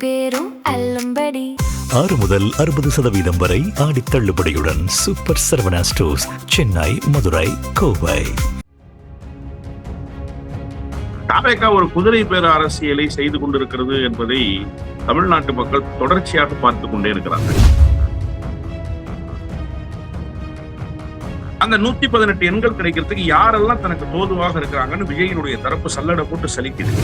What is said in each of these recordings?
பேரும் அல்லும்படி 6 முதல் 60% வரை ஆடி தள்ளுபடியுடன் சூப்பர் சரவணா ஸ்டோர்ஸ், சென்னை, மதுரை, கோவை. தாவேகா ஒரு குதிரை பேர அரசியலை செய்து கொண்டிருக்கிறது என்பதை தமிழ்நாட்டு மக்கள் தொடர்ச்சியாக பார்த்துக் கொண்டே இருக்கிறார்கள். அந்த 118 எண்கள் கிடைக்கிறதுக்கு யாரெல்லாம் தனக்கு தோதுவாக இருக்கிறாங்கன்னு விஜயினுடைய தரப்பு சல்லடை போட்டு சலிக்குது.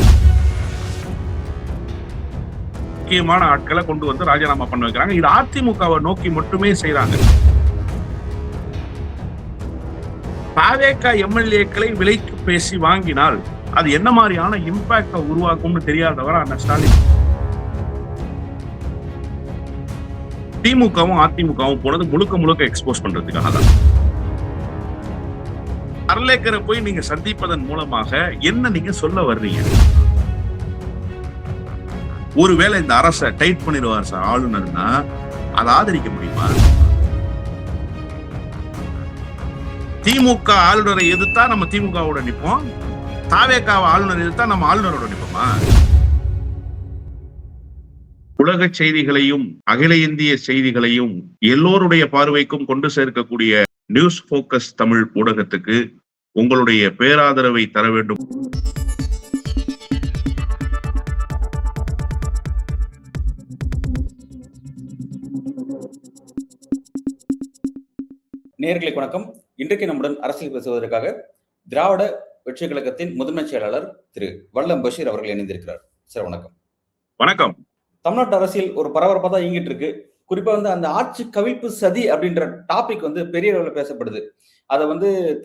முக்கியமான ஆட்களை கொண்டு வந்து ராஜினாமா பண்ண வைக்கிறாங்க. இது அதிமுகவை நோக்கி மட்டுமே செய்யறாங்க. தாவேகா எம்எல்ஏக்களை விலைக்கு பேசி வாங்கினால் அது என்ன மாதிரியான இம்பாக்ட உருவாக்கும்னு தெரியாதவர அண்ணன் ஸ்டாலின். திமுகவும் அதிமுகவும் போனது முழுக்க முழுக்க எக்ஸ்போஸ் பண்றதுக்காக தான். அர்லேக்கரை போய் நீங்க சந்திப்பதன் மூலமாக என்ன நீங்க சொல்ல வர்றீங்க? ஒருவேளை இந்த அரசை டைட் பண்ணிடுவார் சார் ஆளுநர்னா அதை ஆதரிக்க முடியுமா? திமுக ஆளுநரை எதிர்த்தா நம்ம திமுகவோட நிற்போம், தாவேகாவை ஆளுநர் எதிர்த்தா நம்ம ஆளுநரோட நிற்போமா? உலக செய்திகளையும் அகில இந்திய செய்திகளையும் எல்லோருடைய பார்வைக்கும் கொண்டு சேர்க்கக்கூடிய நியூஸ் போக்கஸ் தமிழ் ஊடகத்துக்கு உங்களுடைய பேராதரவை தர வேண்டும். நேயர்களுக்கு வணக்கம். இன்றைக்கு நம்முடன் அரசியல் பேசுவதற்காக திராவிட வெற்றி கழகத்தின் முதன்மை செயலாளர் திரு வல்லம் பஷீர் அவர்கள் இணைந்திருக்கிறார். சார் வணக்கம். வணக்கம். தமிழ்நாட்டு அரசியல் ஒரு பரபரப்பா தான் இயங்கிட்டு இருக்கு. குறிப்பா அந்த ஆட்சி கவிழ்ப்பு சதி அப்படின்ற டாபிக் பெரிய அளவில் பேசப்படுது. அதை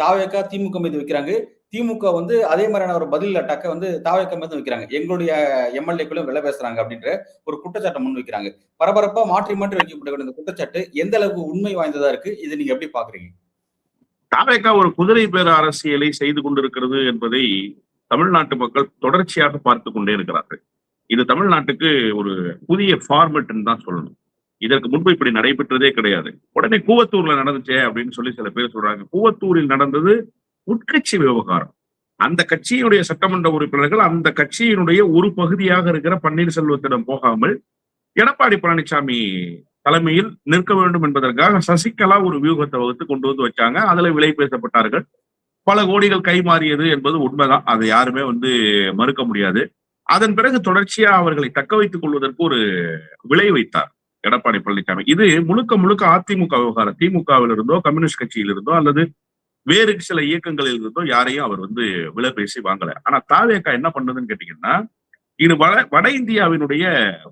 தாவேகா திமுக மீது வைக்கிறாங்க. திமுக அதே மாதிரியான ஒரு பதில் அட்டாக்க தாவேகா மீது வைக்கிறாங்க. எங்களுடைய எம்எல்ஏக்களும் விலை பேசுறாங்க அப்படின்ற ஒரு குற்றச்சாட்டை முன் வைக்கிறாங்க. பரபரப்பா மாற்றி மாற்றி வைக்கப்பட்ட இந்த குற்றச்சாட்டு எந்த அளவுக்கு உண்மை வாய்ந்ததா இருக்கு? இதை நீங்க எப்படி பாக்குறீங்க? தாவேகா ஒரு குதிரை பேர அரசியலை செய்து கொண்டிருக்கிறது என்பதை தமிழ்நாட்டு மக்கள் தொடர்ச்சியாக பார்த்து கொண்டே இருக்கிறார்கள். இது தமிழ்நாட்டுக்கு ஒரு புதிய ஃபார்மெட் தான் சொல்லணும். இதற்கு முன்பு இப்படி நடைபெற்றதே கிடையாது. உடனே கூவத்தூர்ல நடந்துச்சே அப்படின்னு சொல்லி சில பேர் சொல்றாங்க. கூவத்தூரில் நடந்தது உட்கட்சி விவகாரம். அந்த கட்சியினுடைய சட்டமன்ற உறுப்பினர்கள் அந்த கட்சியினுடைய ஒரு பகுதியாக இருக்கிற பன்னீர்செல்வத்திடம் போகாமல் எடப்பாடி பழனிசாமி தலைமையில் நிற்க வேண்டும் என்பதற்காக சசிகலா ஒரு வியூகத்தை வகுத்து கொண்டு வந்து வச்சாங்க. அதுல விலை பேசப்பட்டார்கள். பல கோடிகள் கைமாறியது என்பது உண்மைதான். அதை யாருமே மறுக்க முடியாது. அதன் பிறகு தொடர்ச்சியா அவர்களை தக்க வைத்துக் கொள்வதற்கு ஒரு விலை வைத்தார் எடப்பாடி பழனிசாமி. இது முழுக்க முழுக்க அதிமுக விவகாரம். திமுகவில் இருந்தோ கம்யூனிஸ்ட் கட்சியில் இருந்தோ அல்லது வேறு சில இயக்கங்களில் இருந்தோ யாரையும் அவர் விலை பேசி வாங்கல. ஆனா தாவேகா என்ன பண்ணதுன்னு கேட்டீங்கன்னா, இது வட இந்தியாவினுடைய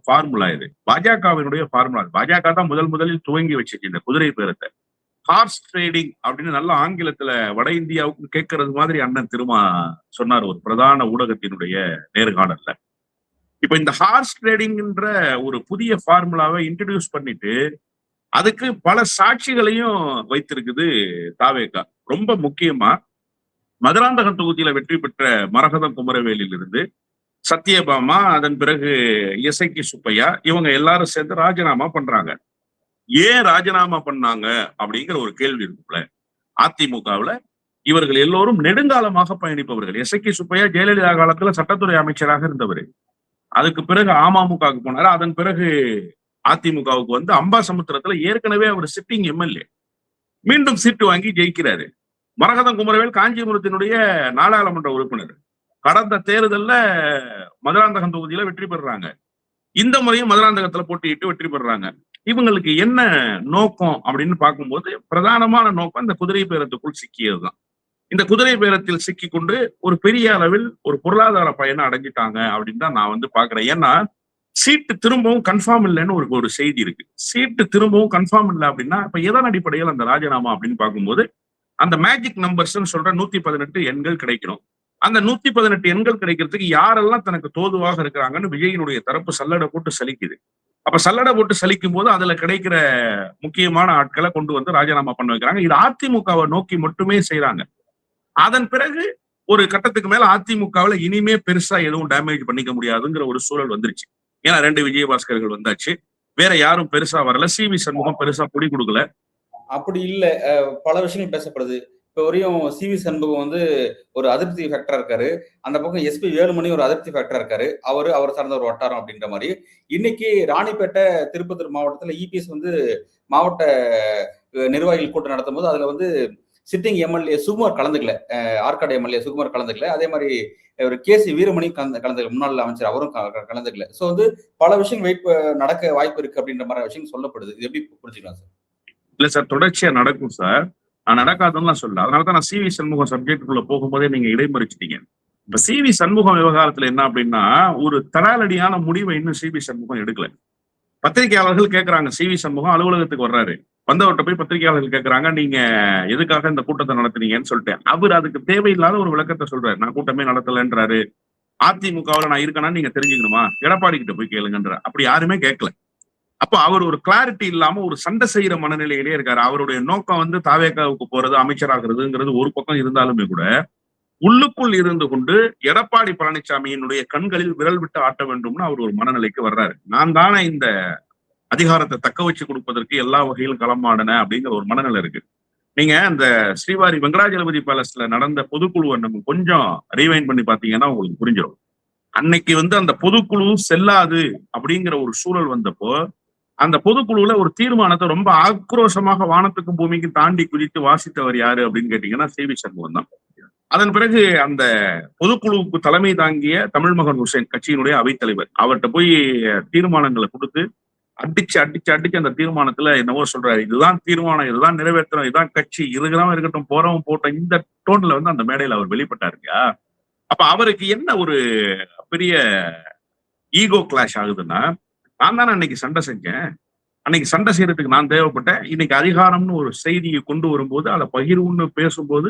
ஃபார்முலா. இது பாஜகவினுடைய ஃபார்முலா. பாஜக தான் முதலில் துவங்கி வச்சிருக்கு இந்த குதிரை பேரத்தை. ஹார்ஸ் ட்ரேடிங் அப்படின்னு நல்ல ஆங்கிலத்துல வட இந்தியாவுக்கு கேட்கறது மாதிரி அண்ணன் திருமா சொன்னார் ஒரு பிரதான ஊடகத்தினுடைய நேர்காணல்ல. இப்ப இந்த ஹார்ஸ் ட்ரேடிங்ன்ற ஒரு புதிய ஃபார்முலாவை இன்ட்ரடியூஸ் பண்ணிட்டு அதுக்கு பல சாட்சிகளையும் வைத்திருக்குது தாவேகா. ரொம்ப முக்கியமா மதுராந்தகம் தொகுதியில வெற்றி பெற்ற மரகதம் குமரவேலில் இருந்து சத்யபாமா, அதன் பிறகு எஸ்ஐகி சுப்பையா, இவங்க எல்லாரும் சேர்ந்து ராஜினாமா பண்றாங்க. ஏன் ராஜினாமா பண்ணாங்க அப்படிங்கிற ஒரு கேள்வி இருக்குல்ல. அதிமுகவுல இவர்கள் எல்லோரும் நெடுங்காலமாக பயணிப்பவர்கள். எஸ்ஐகி சுப்பையா ஜெயலலிதா காலத்துல சட்டத்துறை அமைச்சராக இருந்தவர். அதுக்கு பிறகு அமமுகவுக்கு போனாரு. அதன் பிறகு அதிமுகவுக்கு அம்பாசமுத்திரத்துல ஏற்கனவே அவர் சிட்டிங் எம்எல்ஏ, மீண்டும் சீட்டு வாங்கி ஜெயிக்கிறாரு. மரகதம் குமரவேல் காஞ்சிபுரத்தினுடைய நாடாளுமன்ற உறுப்பினர். கடந்த தேர்தல்ல மதுராந்தகம் தொகுதியில வெற்றி பெறுறாங்க. இந்த முறையும் மதுராந்தகத்துல போட்டியிட்டு வெற்றி பெறுறாங்க. இவங்களுக்கு என்ன நோக்கம் அப்படின்னு பார்க்கும்போது பிரதானமான நோக்கம் இந்த குதிரை பேரத்துக்குள் சிக்கியதுதான். இந்த குதிரை பேரத்தில் சிக்கி கொண்டு ஒரு பெரிய அளவில் ஒரு பொருளாதார பயனை அடைஞ்சிட்டாங்க அப்படின்னு தான் நான் பாக்குறேன். ஏன்னா சீட்டு திரும்பவும் கன்ஃபார்ம் இல்லைன்னு ஒரு செய்தி இருக்கு. சீட்டு திரும்பவும் கன்ஃபார்ம் இல்லை அப்படின்னா இப்ப எதன் அடிப்படையில் அந்த ராஜினாமா அப்படின்னு பார்க்கும்போது அந்த மேஜிக் நம்பர்ஸ் சொல்ற 118 எண்கள் கிடைக்கணும். அந்த 118 எண்கள் கிடைக்கிறதுக்கு யாரெல்லாம் தனக்கு தோதுவாக இருக்கிறாங்கன்னு விஜயினுடைய தரப்பு சல்லடை போட்டு சலிக்குது. அப்ப சல்லடை போட்டு சலிக்கும் போது அதுல கிடைக்கிற முக்கியமான ஆட்களை கொண்டு வந்து ராஜினாமா பண்ண வைக்கிறாங்க. இது அதிமுகவை நோக்கி மட்டுமே செய்யறாங்க. அதன் பிறகு ஒரு கட்டத்துக்கு மேல அதிமுகவுல இனிமே பெருசா எதுவும் டேமேஜ் பண்ணிக்க முடியாதுங்கிற ஒரு சூழல் வந்துருச்சு. ஏன்னா 2 விஜயபாஸ்கர்கள் வந்தாச்சு, வேற யாரும் பெருசா வரல. சி வி சண்முகம் பெருசா பொடி கொடுக்கல. அப்படி இல்ல, பல விஷயங்கள் பேசப்படுது. இப்போ வரையும் சிவி சண்முகம் வந்து ஒரு அதிருப்தி ஃபேக்டரா இருக்காரு. அந்த பக்கம் எஸ்பி வேலுமணி ஒரு அதிருப்தி ஃபேக்டரா இருக்காரு. அவர் சார்ந்த ஒரு வட்டாரம் அப்படின்ற மாதிரி. இன்னைக்கு ராணிப்பேட்டை திருப்பத்தூர் மாவட்டத்துல இபிஎஸ் வந்து மாவட்ட நிர்வாகிகள் கூட்டம் நடத்தும் போது அதுல வந்து சிட்டிங் எம்எல்ஏ சுகுமார் கலந்துக்கல. ஆற்காடு எம்எல்ஏ சுகுமார் கலந்துக்கல. அதே மாதிரி ஒரு கேசி வீரமணி கலந்துக்கல. முன்னாள் அமைச்சர் அவரும் கலந்துக்கல. ஸோ வந்து பல விஷயங்கள் நடக்க வாய்ப்பு இருக்கு அப்படின்ற மாதிரி விஷயம் சொல்லப்படுது. இது எப்படி புரிஞ்சுக்கலாம் சார்? இல்ல சார், தொடர்ச்சியா நடக்கும் சார். நான் நடக்காதுன்னு சொல்ல. அதனாலதான் நான் சிவி சண்முகம் சப்ஜெக்டுக்குள்ள போகும்போதே நீங்க இடைமறிச்சிட்டீங்க. இப்ப சிவி சண்முகம் விவகாரத்துல என்ன அப்படின்னா, ஒரு தராலடியான முடிவை இன்னும் சிவி சண்முகம் எடுக்கல. பத்திரிகையாளர்கள் கேட்கறாங்க, சிவி சண்முகம் அலுவலகத்துக்கு வர்றாரு, வந்தவர்கிட்ட போய் பத்திரிகையாளர்கள் கேட்கறாங்க, நீங்க எதுக்காக இந்த கூட்டத்தை நடத்துனீங்கன்னு சொல்லிட்டு அவர் அதுக்கு தேவையில்லாத ஒரு விளக்கத்தை சொல்றாரு. நான் கூட்டமே நடத்தலன்றாரு. அதிமுகவில் நான் இருக்கேன்னா நீங்க தெரிஞ்சுக்கணுமா, எடப்பாடி கிட்ட போய் கேளுங்கன்ற. அப்படி யாருமே கேட்கல. அப்ப அவர் ஒரு கிளாரிட்டி இல்லாம ஒரு சண்டை செய்யற மனநிலையிலே இருக்காரு. அவருடைய நோக்கம் வந்து தாவேகாவுக்கு போறது, அமைச்சராகிறதுங்கிறது ஒரு பக்கம் இருந்தாலுமே கூட உள்ளுக்குள் இருந்து கொண்டு எடப்பாடி பழனிசாமியினுடைய கண்களில் விரல் விட்டு ஆட்ட வேண்டும்னு அவர் ஒரு மனநிலைக்கு வர்றாரு. நான் தானே இந்த அதிகாரத்தை தக்க வச்சு கொடுப்பதற்கு எல்லா வகையிலும் களமாடின அப்படிங்கிற ஒரு மனநிலை இருக்கு. நீங்க இந்த ஸ்ரீவாரி வெங்கடாஜலபதி பேலஸ்ல நடந்த பொதுக்குழுவை நம்ம கொஞ்சம் ரீவைண்ட் பண்ணி பாத்தீங்கன்னா உங்களுக்கு புரிஞ்சிடும். அன்னைக்கு வந்து அந்த பொதுக்குழு செல்லாது அப்படிங்கிற ஒரு சூழல் வந்தப்போ அந்த பொதுக்குழுல ஒரு தீர்மானத்தை ரொம்ப ஆக்ரோஷமாக வானத்துக்கும் பூமிக்கும் தாண்டி குதித்து வாசித்தவர் யாரு அப்படின்னு கேட்டீங்கன்னா சிவி சண்முகம் தான். அதன் பிறகு அந்த பொதுக்குழுவுக்கு தலைமை தாங்கிய தமிழ் மகன் ஹுசேன் கட்சியினுடைய அவைத்தலைவர் அவர்கிட்ட போய் தீர்மானங்களை கொடுத்து அடிச்சு அந்த தீர்மானத்துல என்னவோ சொல்றாரு, இதுதான் தீர்மானம், இதுதான் நிறைவேற்றணும், இதுதான் கட்சி, இதுதான் இருக்கட்டும், போறவன் போட்ட இந்த டோன்ல வந்து அந்த மேடையில அவர் வெளிப்பட்டாருங்க. அப்ப அவருக்கு என்ன ஒரு பெரிய ஈகோ கிளாஷ் ஆகுதுன்னா, நான் தானே அன்னைக்கு சண்டை செஞ்சேன், அன்னைக்கு சண்டை செய்யறதுக்கு நான் தேவைப்பட்டேன், இன்னைக்கு அதிகாரம்னு ஒரு செய்தியை கொண்டு வரும்போது அதை பகிர்வுன்னு பேசும்போது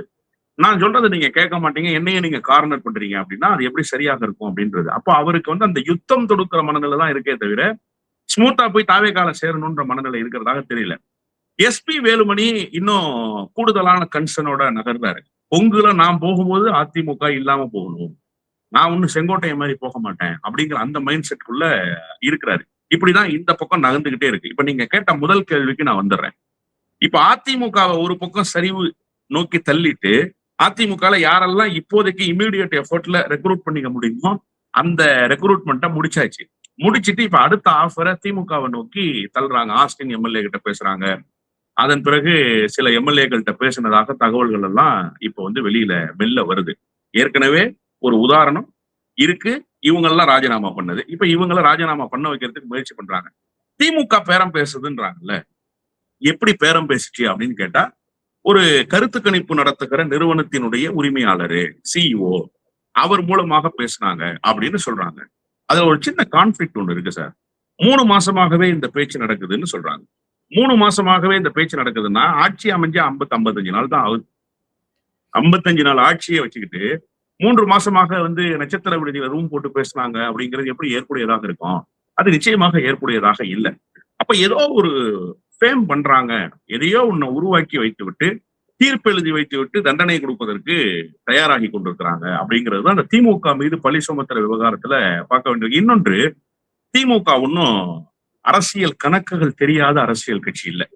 நான் சொல்றதை நீங்க கேட்க மாட்டீங்க, என்னையே நீங்க கார்னர் பண்றீங்க அப்படின்னா அது எப்படி சரியாக இருக்கும் அப்படின்றது. அப்போ அவருக்கு வந்து அந்த யுத்தம் தொடுக்கிற மனநிலை தான் இருக்கே தவிர ஸ்மூத்தா போய் தாவேகால சேரணும்ன்ற மனநிலை இருக்கிறதாக தெரியல. எஸ்பி வேலுமணி இன்னும் கூடுதலான கன்சர்னோட நகர்றாரு. பொங்குல நான் போகும்போது அதிமுக இல்லாம போகணும், நான் ஒன்னும் செங்கோட்டையை மாதிரி போக மாட்டேன் அப்படிங்கிற அந்த மைண்ட் செட்டுக்குள்ள இருக்கிறாரு. இப்படிதான் இந்த பக்கம் நகர்ந்துகிட்டே இருக்கு. இப்ப நீங்க கேட்ட முதல் கேள்விக்கு நான் வந்துடுறேன். இப்ப அதிமுகவை ஒரு பக்கம் சரிவு நோக்கி தள்ளிட்டு அதிமுகல யாரெல்லாம் இப்போதைக்கு இமீடியட் எஃபர்ட்ல ரெக்ரூட் பண்ணிக்க முடியுமோ அந்த ரெக்ரூட்மெண்ட்டை முடிச்சாச்சு. முடிச்சுட்டு இப்ப அடுத்த ஆஃபரை திமுகவை நோக்கி தள்ளுறாங்க. ஆஸ்டின் எம்எல்ஏ கிட்ட பேசுறாங்க. அதன் பிறகு சில எம்எல்ஏக்கள்கிட்ட பேசினதாக தகவல்கள் எல்லாம் இப்ப வந்து வெளியில வருது. ஏற்கனவே ஒரு உதாரணம் இருக்கு, இவங்க எல்லாம் ராஜினாமா பண்ணது. இப்ப இவங்கள ராஜினாமா பண்ண வைக்கிறதுக்கு முயற்சி பண்றாங்க. திமுக பேரம் பேசுதுன்றாங்கல்ல, எப்படி பேரம் பேசிச்சு அப்படின்னு கேட்டா, ஒரு கருத்து கணிப்பு நடத்துகிற நிறுவனத்தினுடைய உரிமையாளரு சிஇஓ அவர் மூலமாக பேசினாங்க அப்படின்னு சொல்றாங்க. அதுல ஒரு சின்ன கான்ஃபிளிக்ட் ஒண்ணு இருக்கு சார். 3 மாசமாகவே இந்த பேச்சு நடக்குதுன்னு சொல்றாங்க. 3 மாசமாகவே இந்த பேச்சு நடக்குதுன்னா ஆட்சி அமைஞ்சு 55 நாள் தான் ஆகுது. 55 நாள் ஆட்சியை வச்சுக்கிட்டு 3 மாசமாக வந்து நட்சத்திர விடுதியில ரூம் போட்டு பேசினாங்க அப்படிங்கிறது எப்படி ஏற்புடையதாக இருக்கும்? அது நிச்சயமாக ஏற்புடையதாக இல்லை. அப்ப ஏதோ ஒரு ஃபேம் பண்றாங்க, எதையோ ஒன்ன உருவாக்கி வைத்து விட்டு தீர்ப்பு எழுதி வைத்து விட்டு தண்டனை கொடுப்பதற்கு தயாராகி கொண்டிருக்கிறாங்க அப்படிங்கிறது தான் அந்த திமுக மீது பழி சுமத்துற விவகாரத்துல பார்க்க வேண்டியது. இன்னொன்று, திமுக ஒன்னும் அரசியல் கணக்குகள் தெரியாத அரசியல் கட்சி இல்லை.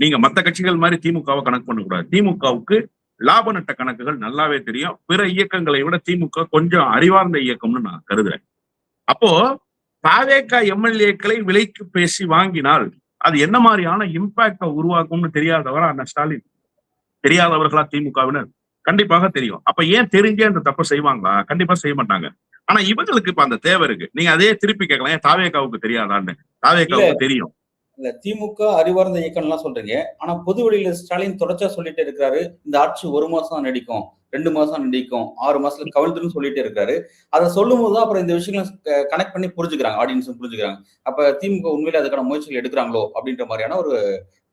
நீங்க மற்ற கட்சிகள் மாதிரி திமுகவை கணக்கு பண்ணக்கூடாது. திமுகவுக்கு லாப நட்ட கணக்குகள் நல்லாவே தெரியும். பிற இயக்கங்களை விட திமுக கொஞ்சம் அறிவார்ந்த இயக்கம்னு நான் கருதுறேன். அப்போ தாவேகா எம்எல்ஏக்களை விலைக்கு பேசி வாங்கினால் அது என்ன மாதிரியான இம்பாக்ட உருவாக்கும்னு தெரியாதவரா அண்ணன் ஸ்டாலின்? தெரியாதவர்களா திமுகவினர்? கண்டிப்பாக தெரியும். அப்ப ஏன் தெரிஞ்சே அந்த தப்பை செய்வாங்களா? கண்டிப்பா செய்ய மாட்டாங்க. ஆனா இவங்களுக்கு இப்ப அந்த தேவை இருக்கு. நீங்க அதே திருப்பி கேட்கலாம், ஏன் தாவேகாவுக்கு தெரியாதான்னு? தாவேகாவுக்கு தெரியும். இல்ல, திமுக அறிவார்ந்த இயக்கம் எல்லாம் சொல்றீங்க. ஆனா பொது வெளியில ஸ்டாலின் தொடர்ச்சியா சொல்லிட்டே இருக்கிறாரு, இந்த ஆட்சி 1 மாசம் தான் நீடிக்கும், 2 மாசம் நீடிக்கும், 6 மாசத்துல கவிழ்ந்துன்னு சொல்லிட்டே இருக்காரு. அதை சொல்லும் போதுதான் அப்புறம் இந்த விஷயங்களை கனெக்ட் பண்ணி புரிஞ்சுக்கிறாங்க, ஆடியன்ஸும் புரிஞ்சுக்கிறாங்க. அப்ப திமுக உண்மையிலே அதுக்கான முயற்சிகள் எடுக்கிறாங்களோ அப்படின்ற மாதிரியான ஒரு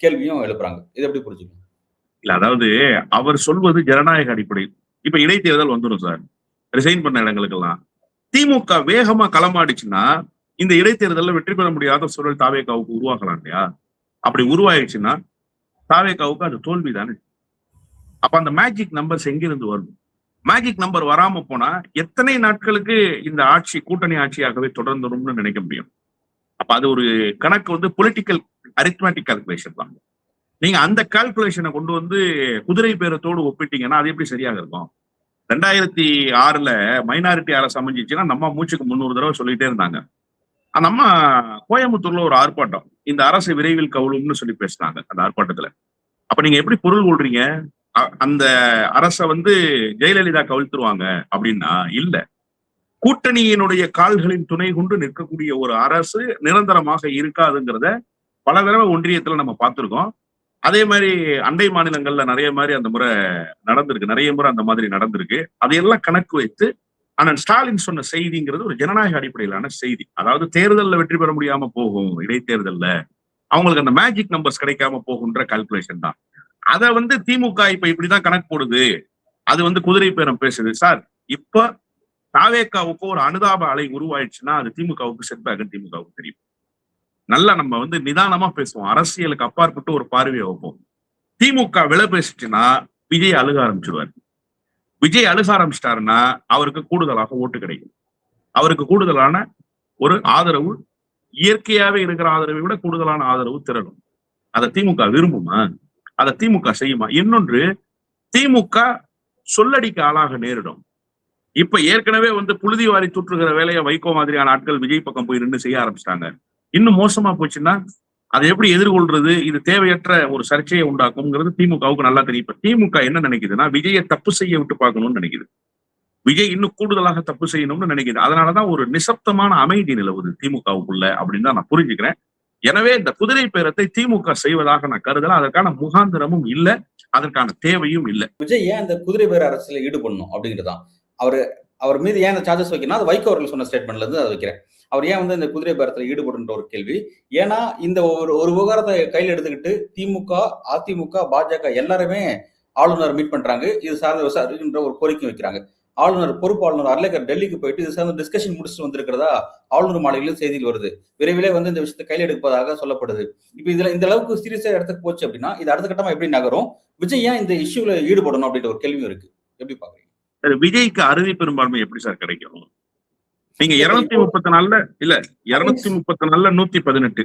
கேள்வியும் எழுப்புறாங்க. இது எப்படி புரிஞ்சுக்கணும்? இல்ல, அதாவது அவர் சொல்வது ஜனநாயக அடிப்படையில். இப்ப இடைத்தேர்தல் வந்துடும் சார், ரிசைன் பண்ண இடங்களுக்கெல்லாம் திமுக வேகமா களமாடிச்சுன்னா இந்த இடைத்தேர்தலில் வெற்றி பெற முடியாத சூழல் தாவேகாவுக்கு உருவாகலாம் இல்லையா? அப்படி உருவாயிடுச்சுன்னா தாவேகாவுக்கு அது தோல்வி தானே. அப்ப அந்த மேஜிக் நம்பர்ஸ் எங்கிருந்து வரும்? மேஜிக் நம்பர் வராம போனா எத்தனை நாட்களுக்கு இந்த ஆட்சி கூட்டணி ஆட்சியாகவே தொடர்ந்துடும்னு நினைக்க முடியும்? அப்ப அது ஒரு கணக்கு வந்து பொலிட்டிக்கல் அரித்மேட்டிக் கால்குலேஷன் தான். நீங்க அந்த கால்குலேஷனை கொண்டு வந்து குதிரை பேரத்தோடு ஒப்பிட்டீங்கன்னா அது எப்படி சரியாக இருக்கும்? 2006 மைனாரிட்டி அரசு அமைஞ்சிச்சுன்னா நம்ம மூச்சுக்கு 300 தடவை சொல்லிட்டே இருந்தாங்க. அந்த அம்மா கோயம்புத்தூர்ல ஒரு ஆர்ப்பாட்டம், இந்த அரசு விரைவில் கவுளும்னு சொல்லி பேசினாங்க அந்த ஆர்ப்பாட்டத்துல. அப்ப நீங்க எப்படி பொருள் கொள்றீங்க? அந்த அரசை வந்து ஜெயலலிதா கவிழ்த்துருவாங்க அப்படின்னா இல்ல. கூட்டணியினுடைய கால்களின் துணை கொண்டு நிற்கக்கூடிய ஒரு அரசு நிரந்தரமாக இருக்காதுங்கிறத பல தடவை ஒன்றியத்துல நம்ம பார்த்திருக்கோம். அதே மாதிரி அண்டை மாநிலங்கள்ல நிறைய மாதிரி அந்த முறை நடந்திருக்கு, நிறைய முறை அந்த மாதிரி நடந்திருக்கு. அதையெல்லாம் கணக்கு வைத்து அண்ணன் ஸ்டாலின் சொன்ன செய்திங்கிறது ஒரு ஜனநாயக அடிப்படையிலான செய்தி. அதாவது தேர்தலில் வெற்றி பெற முடியாம போகும், இடைத்தேர்தல்ல அவங்களுக்கு அந்த மேஜிக் நம்பர்ஸ் கிடைக்காம போகுன்ற கால்குலேஷன் தான். அதை வந்து திமுக இப்ப இப்படிதான் கணக்கு போடுது, அது வந்து குதிரை பேரம் பேசுது. சார், இப்ப தாவேக்காவுக்கு ஒரு அனுதாப அலை உருவாயிடுச்சுன்னா அது திமுகவுக்கு செட்பேக், திமுகவுக்கு தெரியும். நல்லா நம்ம வந்து நிதானமா பேசுவோம், அரசியலுக்கு அப்பாற்பட்டு ஒரு பார்வையை வைப்போம். திமுக விலை பேசிச்சுன்னா விஜய் அழுக ஆரம்பிச்சிருவாரு. விஜய் அழுக ஆரம்பிச்சிட்டாருன்னா அவருக்கு கூடுதலாக ஓட்டு கிடைக்கும், அவருக்கு கூடுதலான ஒரு ஆதரவு, இயற்கையாவே இருக்கிற ஆதரவை விட கூடுதலான ஆதரவு திரளும். அதை திமுக விரும்புமா? அதை திமுக செய்யுமா? இன்னொன்று, திமுக சொல்லடிக்கு ஆளாக நேரிடும். இப்ப ஏற்கனவே வந்து புழுதி வாரி தூற்றுகிற வேலையை வைகோ மாதிரியான ஆட்கள் விஜய் பக்கம் போய் நின்று செய்ய ஆரம்பிச்சிட்டாங்க. இன்னும் மோசமா போச்சுன்னா அதை எப்படி எதிர்கொள்றது? இது தேவையற்ற ஒரு சர்ச்சையை உண்டாக்கும்ங்கிறது திமுகவுக்கு நல்லா தெரியும். இப்ப திமுக என்ன நினைக்குதுன்னா விஜயை தப்பு செய்ய விட்டு பார்க்கணும்னு நினைக்குது, விஜய் இன்னும் கூடுதலாக தப்பு செய்யணும்னு நினைக்குது. அதனாலதான் ஒரு நிசப்தமான அமைதி நிலவுது திமுகவுக்குள்ள அப்படின்னு தான் நான் புரிஞ்சுக்கிறேன். எனவே இந்த குதிரை பேரத்தை திமுக செய்வதாக நான் கருதல. அதற்கான முகாந்திரமும் இல்ல, அதற்கான தேவையும் இல்லை. விஜய் ஏன் இந்த குதிரை பேர அரசியல ஈடுபடணும் அப்படிங்கிறதான். அவர் மீது ஏன் இந்த சார்ஜஸ் வைக்கணும், அது வைகோ அவர்கள் சொன்ன ஸ்டேட்மெண்ட்ல இருந்து அதை வைக்கிறேன். அவர் ஏன் வந்து இந்த குதிரை பேரத்தில் ஈடுபடுன்ற ஒரு கேள்வி. ஏன்னா இந்த ஒரு விவகாரத்தை கையில் எடுத்துக்கிட்டு திமுக, அதிமுக, பாஜக எல்லாருமே ஆளுநர் மீட் பண்றாங்க, இது சார்ந்த விசாரிக்கின்ற ஒரு கோரிக்கை வைக்கிறாங்க. ஆளுநர், பொறுப்பு ஆளுநர் அர்லேக்கர் டெல்லிக்கு போயிட்டு இது சார்ந்த டிஸ்கஷன் முடிச்சுட்டு வந்திருக்கிறதா ஆளுநர் மாளிகையிலும் செய்தியில் வருது. விரைவிலே வந்து இந்த விஷயத்தை கையில் எடுப்பதாக சொல்லப்படுது. இப்ப இதுல இந்த அளவுக்கு சீரியஸா இடத்துக்கு போச்சு அப்படின்னா இது அடுத்த கட்டமா எப்படி நகரும்? விஜய் ஏன் இந்த இஷ்யூல ஈடுபடணும் அப்படின்ற ஒரு கேள்வியும் இருக்கு. எப்படி பாக்குறீங்க? விஜய்க்கு அறுதி பெரும்பான்மை எப்படி சார் கிடைக்கும்? நீங்க 234 இல்ல 234 118,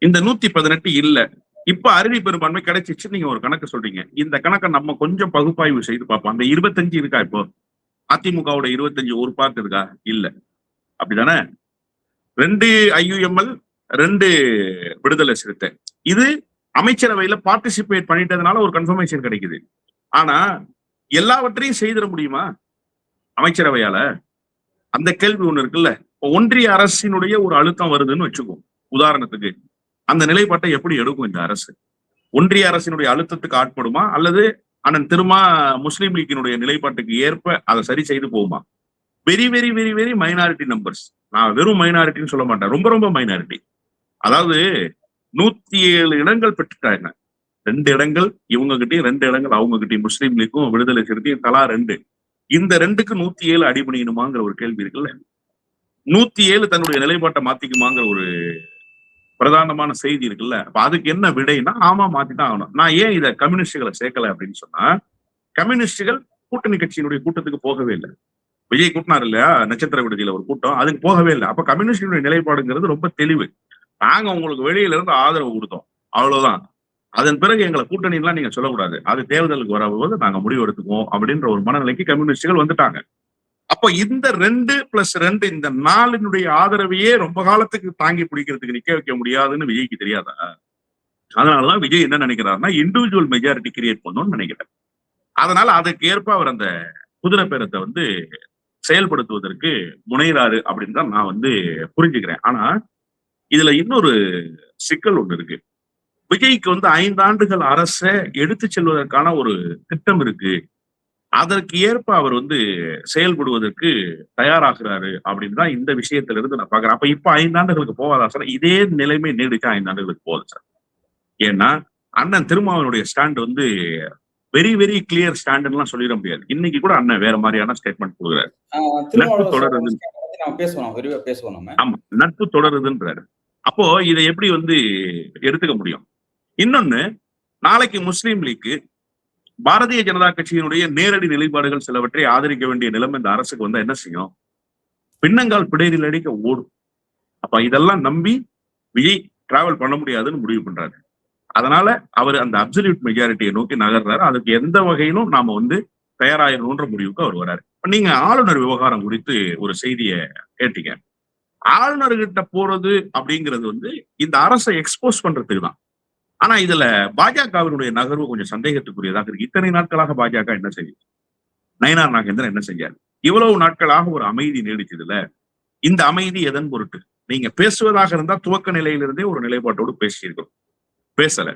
இந்த 118 இல்ல. இப்ப அறுதி பெரும்பான்மை கிடைச்சிச்சு நீங்க ஒரு கணக்கு சொல்றீங்க. இந்த கணக்கை நம்ம கொஞ்சம் பகுப்பாய்வு செய்து பார்ப்போம். அந்த 25 இருக்கா? இப்போ அதிமுகவோட 25 ஒரு பார்ட் இருக்கா? இல்ல, அப்படிதானே? 2 IUML, 2 விடுதலை சிறுத்தை. இது அமைச்சரவையில பார்ட்டிசிபேட் பண்ணிட்டதுனால ஒரு கன்ஃபர்மேஷன் கிடைக்குது. ஆனா எல்லாவற்றையும் செய்திட முடியுமா அமைச்சரவையால? அந்த கேள்வி ஒண்ணு இருக்குல்ல. ஒன்றிய அரசினுடைய ஒரு அழுத்தம் வருதுன்னு வச்சுக்கோ, உதாரணத்துக்கு அந்த நிலைப்பாட்டை எப்படி எடுக்கும் இந்த அரசு? ஒன்றிய அரசினுடைய அழுத்தத்துக்கு ஆட்படுமா, அல்லது அண்ணன் திருமா முஸ்லீம் லீக்கினுடைய நிலைப்பாட்டுக்கு ஏற்ப அதை சரி செய்து போகுமா? Very very very very minority numbers. நான் வெறும் மைனாரிட்டின்னு சொல்ல மாட்டேன், ரொம்ப ரொம்ப மைனாரிட்டி. அதாவது 107 இடங்கள் பெற்றுட்டாங்க. 2 இடங்கள் இவங்க கிட்டையும், 2 இடங்கள் அவங்க கிட்டையும், முஸ்லீம் லீக்கும் விடுதலை சிறுத்தையும் தலா 2. இந்த 2க்கு 107 அடிபணியணுமாங்கிற ஒரு கேள்வி இருக்குல்ல. 107 தன்னுடைய நிலைப்பாட்டை மாத்திக்குமாங்கிற ஒரு பிரதானமான செய்தி இருக்குல்ல. அப்ப அதுக்கு என்ன விடைன்னா, ஆமா மாத்திதான் ஆகணும். நான் ஏன் இதை கம்யூனிஸ்டுகளை சேர்க்கல அப்படின்னு சொன்னா, கம்யூனிஸ்டுகள் கூட்டணி கட்சியினுடைய கூட்டத்துக்கு போகவே இல்லை. விஜய் கூட்டினார் இல்லையா நட்சத்திர விடுதியில ஒரு கூட்டம், அதுக்கு போகவே இல்லை. அப்ப கம்யூனிஸ்டுடைய நிலைப்பாடுங்கிறது ரொம்ப தெளிவு. நாங்க உங்களுக்கு வெளியில இருந்து ஆதரவு கொடுத்தோம், அவ்வளவுதான். அதன் பிறகு எங்களை கூட்டணி எல்லாம் நீங்க சொல்லக்கூடாது, அது தேர்தலுக்கு வரும்போது நாங்க முடிவு எடுத்துக்குவோம் அப்படின்ற ஒரு மனநிலைக்கு கம்யூனிஸ்டுகள் வந்துட்டாங்க. அப்போ இந்த 2+2 இந்த 4 ஆதரவையே ரொம்ப காலத்துக்கு தாங்கி பிடிக்கிறதுக்கு நிக்க வைக்க முடியாதுன்னு விஜய்க்கு தெரியாதா? அதனாலதான் விஜய் என்ன நினைக்கிறாருன்னா இண்டிவிஜுவல் மெஜாரிட்டி கிரியேட் பண்ணணும்னு நினைக்கிறார். அதனால அதுக்கு ஏற்ப அவர் அந்த குதிரை பேரத்தை வந்து செயல்படுத்துவதற்கு முனைகிறாரு அப்படின்னு தான் நான் வந்து புரிஞ்சுக்கிறேன். ஆனா இதுல இன்னொரு சிக்கல் ஒண்ணு இருக்கு. விஜய்க்கு வந்து 5 ஆண்டுகள் அரசை எடுத்து செல்வதற்கான ஒரு திட்டம் இருக்கு, அதற்கு ஏற்ப அவர் வந்து செயல்படுவதற்கு தயாராகிறாரு அப்படின்னு தான் இந்த விஷயத்துல இருந்து நான் பாக்குறேன். அப்ப இப்ப 5 ஆண்டுகளுக்கு போவாதா சார்? இதே நிலைமை நீடிச்சா 5 ஆண்டுகளுக்கு போகுது சார். ஏன்னா அண்ணன் திருமாவனுடைய ஸ்டாண்ட் வந்து வெரி வெரி கிளியர் ஸ்டாண்ட்லாம் சொல்லிட முடியாது. இன்னைக்கு கூட அண்ணன் வேற மாதிரியான ஸ்டேட்மெண்ட் கொடுக்குறாரு. நட்பு தொடருது, ஆமா நட்பு தொடருதுன்றாரு. அப்போ இதை எப்படி வந்து எடுத்துக்க முடியும்? இன்னொன்னு, நாளைக்கு முஸ்லீம் லீக்கு பாரதிய ஜனதா கட்சியினுடைய நேரடி நிலைப்பாடுகள் சிலவற்றை ஆதரிக்க வேண்டிய நிலைமை இந்த அரசுக்கு வந்தா என்ன செய்யும்? பின்னங்கால் பிடரில் அடிக்க ஓடும். அப்ப இதெல்லாம் நம்பி விஜய் டிராவல் பண்ண முடியாதுன்னு முடிவு பண்றாரு. அதனால அவர் அந்த அப்சல்யூட் மெஜாரிட்டியை நோக்கி நகர்றாரு. அதுக்கு எந்த வகையிலும் நாம தயாராகணும்ன்ற முடிவுக்கு அவர் வராரு. நீங்க ஆளுநர் விவகாரம் குறித்து ஒரு செய்தியை கேட்டீங்க. ஆளுநர்கிட்ட போறது அப்படிங்கிறது இந்த அரசை எக்ஸ்போஸ் பண்றதுக்கு தான். ஆனா இதுல பாஜகவினுடைய நகர்வு கொஞ்சம் சந்தேகத்துக்குரியதாக இருக்கு. இத்தனை நாட்களாக பாஜக என்ன செஞ்சது? நயினார் நாகேந்திரன் என்ன செஞ்சாரு? இவ்வளவு நாட்களாக ஒரு அமைதி நீடிச்சதுல இந்த அமைதி எதன் பொருட்டு? நீங்க பேசுவதாக இருந்தா துவக்க நிலையிலிருந்தே ஒரு நிலைப்பாட்டோடு பேசியிருக்கோம். பேசல.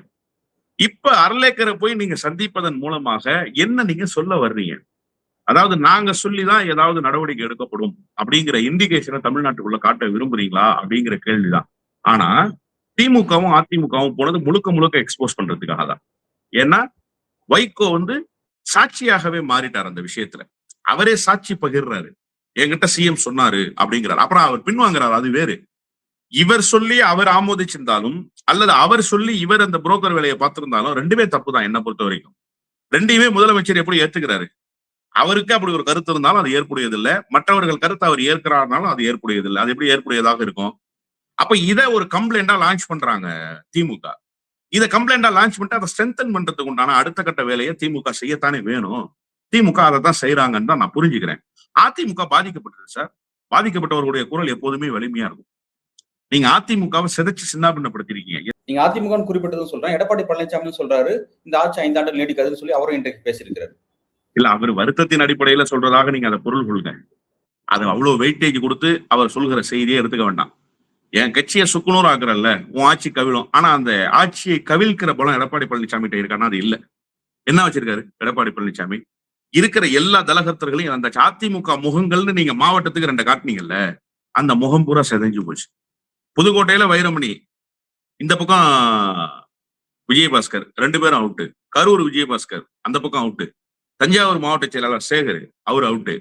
இப்ப அர்லேக்கரை போய் நீங்க சந்திப்பதன் மூலமாக என்ன நீங்க சொல்ல வர்றீங்க? அதாவது நாங்க சொல்லிதான் ஏதாவது நடவடிக்கை எடுக்கப்படும் அப்படிங்கிற இண்டிகேஷனை தமிழ்நாட்டுக்குள்ள காட்ட விரும்புறீங்களா அப்படிங்கிற கேள்விதான். ஆனா திமுகவும் அதிமுகவும் போனது முழுக்க முழுக்க எக்ஸ்போஸ் பண்றதுக்காக தான். ஏன்னா வைகோ சாட்சியாகவே மாறிட்டார் அந்த விஷயத்துல. அவரே சாட்சி பகிர்றாரு. என்கிட்ட சிஎம் சொன்னாரு அப்படிங்கிறார். அப்புறம் அவர் பின்வாங்குறாரு. அது வேறு. இவர் சொல்லி அவர் ஆமோதிச்சிருந்தாலும் அல்லது அவர் சொல்லி இவர் அந்த புரோக்கர் வேலையை பார்த்திருந்தாலும் ரெண்டுமே தப்பு தான் என்ன பொறுத்த வரைக்கும். ரெண்டையுமே முதலமைச்சர் எப்படி ஏத்துக்கிறாரு? அவருக்கு அப்படி ஒரு கருத்து இருந்தாலும் அது ஏற்புடையதில்லை. மற்றவர்கள் கருத்து அவர் ஏற்கிறாருனாலும் அது ஏற்புடையதில்லை. அது எப்படி ஏற்புடையதாக இருக்கும்? அப்ப இதை ஒரு கம்ப்ளைண்டா லான்ச் பண்றாங்க திமுக. இதை கம்ப்ளைண்டா லான்ச் பண்ணிட்டு அதை ஸ்ட்ரென்தன் பண்றதுக்கு உண்டான அடுத்த கட்ட வேலையை திமுக செய்யத்தானே வேணும். திமுக அதை தான் செய்யறாங்கன்னு தான் நான் புரிஞ்சுக்கிறேன். அதிமுக பாதிக்கப்பட்டது சார். பாதிக்கப்பட்டவர்களுடைய குரல் எப்போதுமே வலிமையா இருக்கும். நீங்க அதிமுகவை சிதைச்சு சின்னாபின்னப்படுத்திருக்கீங்க. நீங்க அதிமுக குறிப்பிட்டதும் சொல்றேன். எடப்பாடி பழனிசாமி சொல்றாரு இந்த ஆட்சி 5 ஆண்டு நீடிக்காதுன்னு சொல்லி அவரும் இன்றைக்கு பேசியிருக்கிறாரு. இல்ல, அவர் வருத்தத்தின் அடிப்படையில சொல்றதாக நீங்க அதை பொருள் கொள்ளுங்க. அது அவ்வளவு வெயிட்டேஜ் கொடுத்து அவர் சொல்கிற செய்தியை எடுத்துக்க வேண்டாம். என் கட்சியை சுக்குநூறு ஆக்குறல்ல, உன் ஆட்சி கவிழும். ஆனா அந்த ஆட்சியை கவிழ்க்கிற பலம் எடப்பாடி பழனிசாமி கிட்ட இருக்கான்னா அது இல்ல. என்ன வச்சிருக்காரு எடப்பாடி பழனிசாமி? இருக்கிற எல்லா தலகர்த்தர்களையும் அந்த அதிமுக முகங்கள்னு நீங்க மாவட்டத்துக்கு 2 காட்டினீங்கல்ல, அந்த முகம் பூரா செதஞ்சு போச்சு. புதுக்கோட்டையில வைரமணி, இந்த பக்கம் விஜயபாஸ்கர் 2 பேரும் அவுட்டு. கரூர் விஜயபாஸ்கர் அந்த பக்கம் அவுட்டு. தஞ்சாவூர் மாவட்ட செயலாளர் சேகர் அவர் அவுட்டு.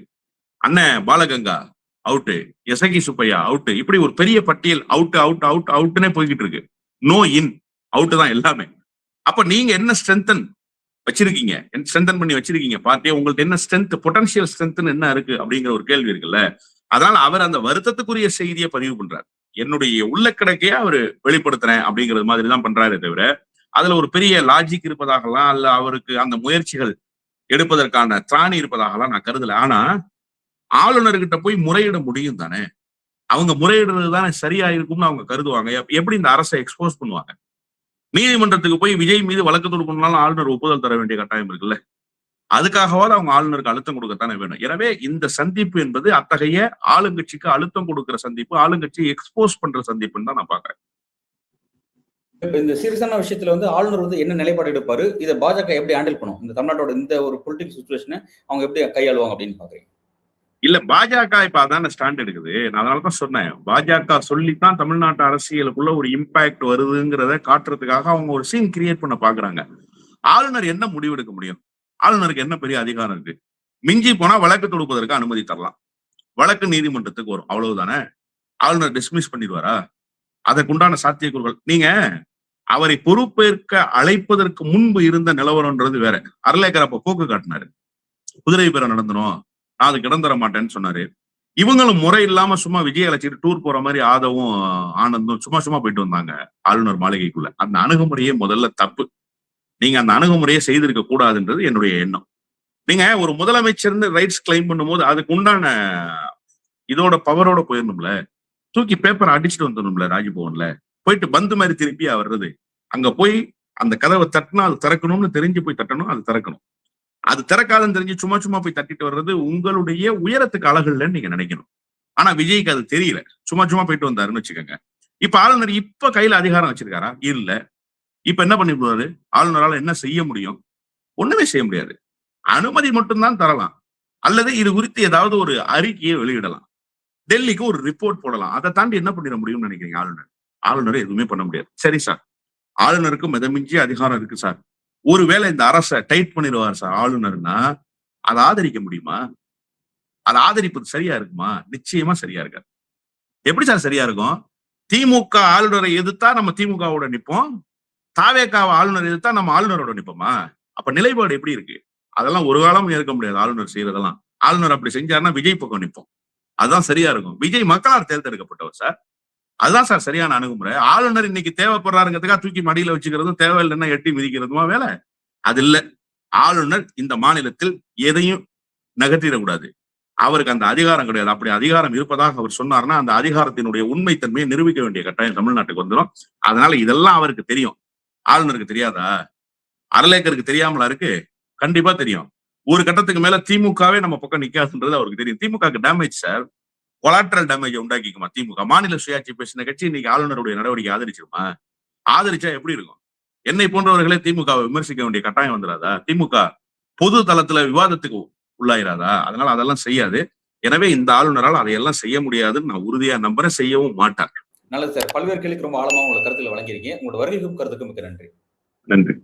அண்ணன் பாலகங்கா அவுட்டு. எசகி சுப்பையா அவுட்டு. இப்படி ஒரு பெரிய பட்டியல் அவுட் அவுட் அவுட் அவுட்னே போய்கிட்டு இருக்கு. நோ இன் அவுட் தான் எல்லாமே. அப்ப நீங்க என்ன ஸ்ட்ரென்தன் வச்சிருக்கீங்க? ஸ்ட்ரென்தன் பண்ணி வச்சிருக்கீங்க பார்ட்டியை. உங்களுக்கு என்ன ஸ்ட்ரென்த், பொட்டன்ஷியல் ஸ்ட்ரென்த் என்ன இருக்கு அப்படிங்கிற ஒரு கேள்வி இருக்குல்ல. அதனால அவர் அந்த வருத்தத்துக்குரிய செய்தியை பதிவு பண்றாரு. என்னுடைய உள்ள கிடக்கைய அவரு வெளிப்படுத்துறேன் அப்படிங்கிறது மாதிரி தான் பண்றாரு தவிர அதுல ஒரு பெரிய லாஜிக் இருப்பதாகலாம் அல்ல அவருக்கு அந்த முயற்சிகள் எடுப்பதற்கான திராணி இருப்பதாகலாம் நான் கருதல. ஆனா ஆளுநர்கிட்ட போய் முறையிட முடியும் தானே. அவங்க முறையிடுறது தானே சரியா இருக்கும்னு அவங்க கருதுவாங்க. எப்படி இந்த அரசை எக்ஸ்போஸ் பண்ணுவாங்க? நீதிமன்றத்துக்கு போய் விஜய் மீது வழக்கு தொடுக்கணும்னாலும் ஆளுநர் ஒப்புதல் தர வேண்டிய கட்டாயம் இருக்குல்ல. அதுக்காகவாது அவங்க ஆளுநருக்கு அழுத்தம் கொடுக்கத்தானே வேணும். எனவே இந்த சந்திப்பு என்பது அத்தகைய ஆளுங்கட்சிக்கு அழுத்தம் கொடுக்கிற சந்திப்பு, ஆளுங்கட்சியை எக்ஸ்போஸ் பண்ற சந்திப்புன்னு தான் நான் பாக்குறேன். இந்த சீரியஸான விஷயத்துல ஆளுநர் என்ன நிலைப்பாடு எடுப்பாரு? இதை பாஜக எப்படி ஹேண்டில் பண்ணும்? இந்த தமிழ்நாட்டோட இந்த ஒரு பொலிட்டிக்கல் சிச்சுவேஷனை அவங்க எப்படி கையாளுவாங்க அப்படின்னு பாக்குறீங்க? இல்ல, பாஜக இப்ப அதான ஸ்டாண்ட் எடுக்குது. நான் அதனாலதான் சொன்னேன், பாஜக சொல்லித்தான் தமிழ்நாட்டு அரசியலுக்குள்ள ஒரு இம்பாக்ட் வருதுங்கிறத காட்டுறதுக்காக அவங்க ஒரு சீன் கிரியேட் பண்ண பாக்குறாங்க. ஆளுநர் என்ன முடிவெடுக்க முடியும்? ஆளுநருக்கு என்ன பெரிய அதிகாரம் இருக்கு? மிஞ்சி போனா வழக்கு தொடுப்பதற்கு அனுமதி தரலாம். வழக்கு நீதிமன்றத்துக்கு வரும், அவ்வளவுதானே. ஆளுநர் டிஸ்மிஸ் பண்ணிடுவாரா? அதற்குண்டான சாத்தியக்கூறுகள் நீங்க அவரை பொறுப்பேற்க அழைப்பதற்கு முன்பு இருந்த நிலவரம்ன்றது வேற. அர்லேக்கர் அப்ப போக்கு காட்டினாரு. குதிரை பேர நடந்தனும், நான் அது கிடந்தர மாட்டேன்னு சொன்னாரு. இவங்களும் முறை இல்லாம சும்மா விஜய் அழைச்சிட்டு டூர் போற மாதிரி ஆதவும் ஆனந்தும் சும்மா சும்மா போயிட்டு வந்தாங்க ஆளுநர் மாளிகைக்குள்ள. அந்த அணுகுமுறையே முதல்ல தப்பு. நீங்க அந்த அணுகுமுறையை செய்திருக்க கூடாதுன்றது என்னுடைய எண்ணம். நீங்க ஒரு முதலமைச்சர்னு ரைட்ஸ் கிளைம் பண்ணும்போது அதுக்கு உண்டான இதோட பவரோட போயிடணும்ல. தூக்கி பேப்பரை அடிச்சுட்டு வந்துடணும்ல. ராஜ்பவன்ல போயிட்டு பந்து மாதிரி திருப்பியா வர்றது? அங்க போய் அந்த கதவை தட்டினா அது திறக்கணும்னு தெரிஞ்சு போய் தட்டணும், அது திறக்கணும். அது திறக்காதுன்னு தெரிஞ்சு சும்மா சும்மா போய் தட்டிட்டு வர்றது உங்களுடைய உயரத்துக்கு அழகு இல்லைன்னு நீங்க நினைக்கணும். ஆனா விஜய்க்கு அது தெரியல. சும்மா சும்மா போயிட்டு வந்தாருன்னு வச்சுக்கோங்க. இப்ப ஆளுநர் இப்ப கையில அதிகாரம் வச்சிருக்காரா? இல்ல. இப்ப என்ன பண்ணிடுவாரு? ஆளுநரால என்ன செய்ய முடியும்? ஒண்ணுமே செய்ய முடியாது. அனுமதி மட்டும்தான் தரலாம். அல்லது இது குறித்து ஏதாவது ஒரு அறிக்கையை வெளியிடலாம். டெல்லிக்கு ஒரு ரிப்போர்ட் போடலாம். அதை தாண்டி என்ன பண்ணிட முடியும்னு நினைக்கிறீங்க ஆளுநர்? ஆளுநரை எதுவுமே பண்ண முடியாது. சரி சார், ஆளுநருக்கு மிதமிஞ்சிய அதிகாரம் இருக்கு சார். ஒருவேளை இந்த அரசை டைட் பண்ணிடுவார் சார் ஆளுநர்னா அதை ஆதரிக்க முடியுமா? அதை ஆதரிப்பது சரியா இருக்குமா? நிச்சயமா சரியா இருக்காது. எப்படி சார் சரியா இருக்கும்? திமுக ஆளுநரை எதிர்த்தா நம்ம திமுகவோட நிப்போம், தாவேகாவை ஆளுநர் எதிர்த்தா நம்ம ஆளுநரோட நிப்போமா? அப்ப நிலைப்பாடு எப்படி இருக்கு? அதெல்லாம் ஒரு காலம் ஏற்க முடியாது. ஆளுநர் செய்யறதெல்லாம் ஆளுநர் அப்படி செஞ்சாருன்னா விஜய் பக்கம் நிப்போம். அதுதான் சரியா இருக்கும். விஜய் மக்களால் தேர்ந்தெடுக்கப்பட்டவர் சார். அதுதான் சார் சரியான அணுகுமுறை. ஆளுநர் இன்னைக்கு தேவைப்படுறாருங்கிறதுக்காக தூக்கி மடியில வச்சுக்கிறதும் தேவையில்லைன்னா எட்டி மிதிக்கிறதுமா வேலை? அது இல்ல. ஆளுநர் இந்த மாநிலத்தில் எதையும் நகர்த்திடக்கூடாது. அவருக்கு அந்த அதிகாரம் கிடையாது. அப்படி அதிகாரம் இருப்பதாக அவர் சொன்னார்னா அந்த அதிகாரத்தினுடைய உண்மைத்தன்மையை நிரூபிக்க வேண்டிய கட்டாயம் தமிழ்நாட்டுக்கு வந்துடும். அதனால இதெல்லாம் அவருக்கு தெரியும். ஆளுநருக்கு தெரியாதா? அறலேக்கருக்கு தெரியாமலா இருக்கு? கண்டிப்பா தெரியும். ஒரு கட்டத்துக்கு மேல திமுகவே நம்ம பக்கம் நிக்காதுன்றது அவருக்கு தெரியும். திமுகக்கு டேமேஜ் சார். கொலாட்ரல் டேமேஜ் உண்டாக்கிக்குமா திமுக? மாநில சுயாட்சி பேசின கட்சி இன்னைக்கு ஆளுநருடைய நடவடிக்கை ஆதரிச்சிருமா? ஆதரிச்சா எப்படி இருக்கும்? என்னை போன்றவர்களே திமுகவை விமர்சிக்க வேண்டிய கட்டாயம் வந்துடாதா? திமுக பொது தளத்துல விவாதத்துக்கு உள்ளாயிராதா? அதனால அதெல்லாம் செய்யாது. எனவே இந்த ஆளுநரால் அதையெல்லாம் செய்ய முடியாதுன்னு நான் உறுதியா நம்புறேன். செய்யவும் மாட்டார். நல்லது சார். பல்வேறு கேள்விக்கு ரொம்ப ஆழமா உங்களோட கருத்துல வழங்கியிருக்கீங்க. உங்களோட வருகைக்கும் கருத்துக்கும் மிக்க நன்றி. நன்றி.